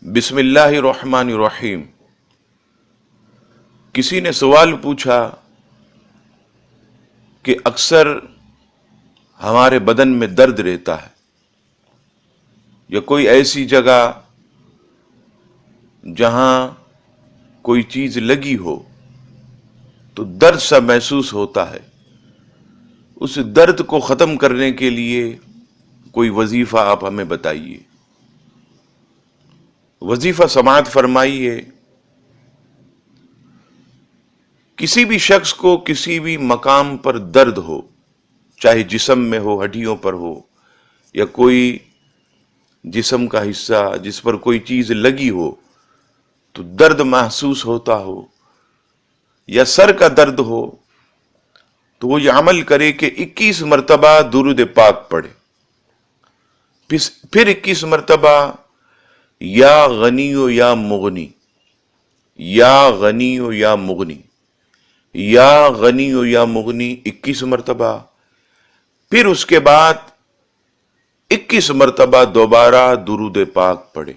بسم اللہ الرحمن الرحیم۔ کسی نے سوال پوچھا کہ اکثر ہمارے بدن میں درد رہتا ہے یا کوئی ایسی جگہ جہاں کوئی چیز لگی ہو تو درد سا محسوس ہوتا ہے، اس درد کو ختم کرنے کے لیے کوئی وظیفہ آپ ہمیں بتائیے۔ وظیفہ سماعت فرمائیے۔ کسی بھی شخص کو کسی بھی مقام پر درد ہو، چاہے جسم میں ہو، ہڈیوں پر ہو، یا کوئی جسم کا حصہ جس پر کوئی چیز لگی ہو تو درد محسوس ہوتا ہو، یا سر کا درد ہو، تو وہ یہ عمل کرے کہ 21 مرتبہ درود پاک پڑھے، پھر 21 مرتبہ یا غنی و یا مغنی، یا غنی و یا مغنی، یا غنی و یا مغنی 21 مرتبہ، پھر اس کے بعد 21 مرتبہ دوبارہ درود پاک پڑھے،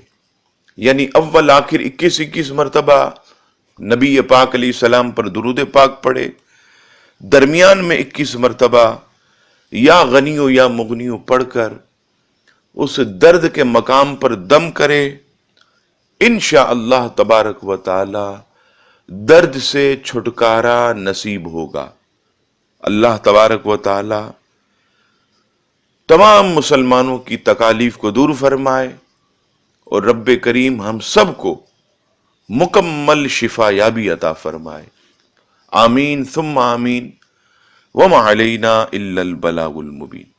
یعنی اول آخر 21 مرتبہ نبی پاک علیہ السلام پر درود پاک پڑھے، درمیان میں 21 مرتبہ یا غنی و یا مغنی پڑھ کر اس درد کے مقام پر دم کرے، انشاءاللہ تبارک و تعالی درد سے چھٹکارا نصیب ہوگا۔ اللہ تبارک و تعالی تمام مسلمانوں کی تکالیف کو دور فرمائے اور رب کریم ہم سب کو مکمل شفا یابی عطا فرمائے، آمین ثم آمین، وما علینا الا البلاغ المبین۔